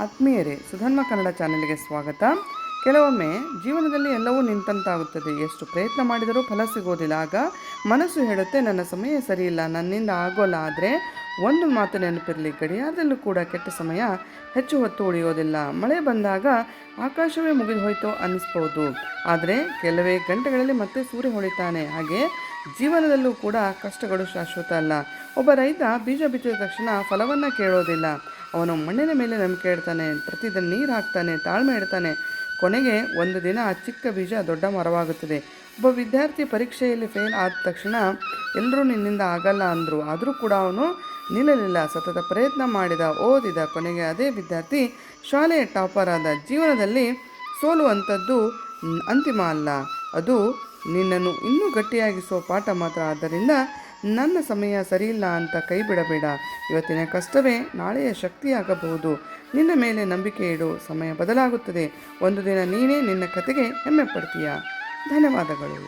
ಆತ್ಮೀಯರೇ, ಸುಧನ್ಮ ಕನ್ನಡ ಚಾನೆಲ್ಗೆ ಸ್ವಾಗತ. ಕೆಲವೊಮ್ಮೆ ಜೀವನದಲ್ಲಿ ಎಲ್ಲವೂ ನಿಂತಂತಾಗುತ್ತದೆ. ಎಷ್ಟು ಪ್ರಯತ್ನ ಮಾಡಿದರೂ ಫಲ ಸಿಗೋದಿಲ್ಲ. ಆಗ ಮನಸ್ಸು ಹೇಳುತ್ತೆ, ನನ್ನ ಸಮಯ ಸರಿಯಿಲ್ಲ, ನನ್ನಿಂದ ಆಗೋಲ್ಲ. ಆದರೆ ಒಂದು ಮಾತು ನೆನಪಿರಲಿ, ಗಡಿಯಾರದಲ್ಲೂ ಕೂಡ ಕೆಟ್ಟ ಸಮಯ ಹೆಚ್ಚು ಹೊತ್ತು ಉಳಿಯೋದಿಲ್ಲ. ಮಳೆ ಬಂದಾಗ ಆಕಾಶವೇ ಮುಗಿದು ಹೋಯ್ತು ಅನ್ನಿಸ್ಬೋದು, ಆದರೆ ಕೆಲವೇ ಗಂಟೆಗಳಲ್ಲಿ ಮತ್ತೆ ಸೂರ್ಯ ಹೊಳಿತಾನೆ. ಹಾಗೆ ಜೀವನದಲ್ಲೂ ಕೂಡ ಕಷ್ಟಗಳು ಶಾಶ್ವತ ಅಲ್ಲ. ಒಬ್ಬ ರೈತ ಬೀಜ ಬಿತ್ತಿದ ತಕ್ಷಣ ಫಲವನ್ನು ಕೇಳೋದಿಲ್ಲ. ಅವನು ಮಣ್ಣಿನ ಮೇಲೆ ನಂಬಿಕೆ ಇಡ್ತಾನೆ, ಪ್ರತಿದಿನ ನೀರು ಹಾಕ್ತಾನೆ, ತಾಳ್ಮೆ ಇಡ್ತಾನೆ. ಕೊನೆಗೆ ಒಂದು ದಿನ ಆ ಚಿಕ್ಕ ಬೀಜ ದೊಡ್ಡ ಮರವಾಗುತ್ತದೆ. ಒಬ್ಬ ವಿದ್ಯಾರ್ಥಿ ಪರೀಕ್ಷೆಯಲ್ಲಿ ಫೇಲ್ ಆದ ತಕ್ಷಣ ಎಲ್ಲರೂ ನಿನ್ನಿಂದ ಆಗಲ್ಲ ಅಂದರು. ಆದರೂ ಕೂಡ ಅವನು ನಿಲ್ಲಲಿಲ್ಲ. ಸತತ ಪ್ರಯತ್ನ ಮಾಡಿದ, ಓದಿದ. ಕೊನೆಗೆ ಅದೇ ವಿದ್ಯಾರ್ಥಿ ಶಾಲೆಯ ಟಾಪರ್ ಆದ. ಜೀವನದಲ್ಲಿ ಸೋಲುವಂಥದ್ದು ಅಂತಿಮ ಅಲ್ಲ, ಅದು ನಿನ್ನನ್ನು ಇನ್ನೂ ಗಟ್ಟಿಯಾಗಿಸುವ ಪಾಠ ಮಾತ್ರ. ಆದ್ದರಿಂದ ನನ್ನ ಸಮಯ ಸರಿಯಿಲ್ಲ ಅಂತ ಕೈ ಬಿಡಬೇಡ. ಇವತ್ತಿನ ಕಷ್ಟವೇ ನಾಳೆಯ ಶಕ್ತಿಯಾಗಬಹುದು. ನಿನ್ನ ಮೇಲೆ ನಂಬಿಕೆ ಇಡು. ಸಮಯ ಬದಲಾಗುತ್ತದೆ. ಒಂದು ದಿನ ನೀನೇ ನಿನ್ನ ಕತೆಗೆ ಹೆಮ್ಮೆ ಪಡ್ತೀಯ. ಧನ್ಯವಾದಗಳು.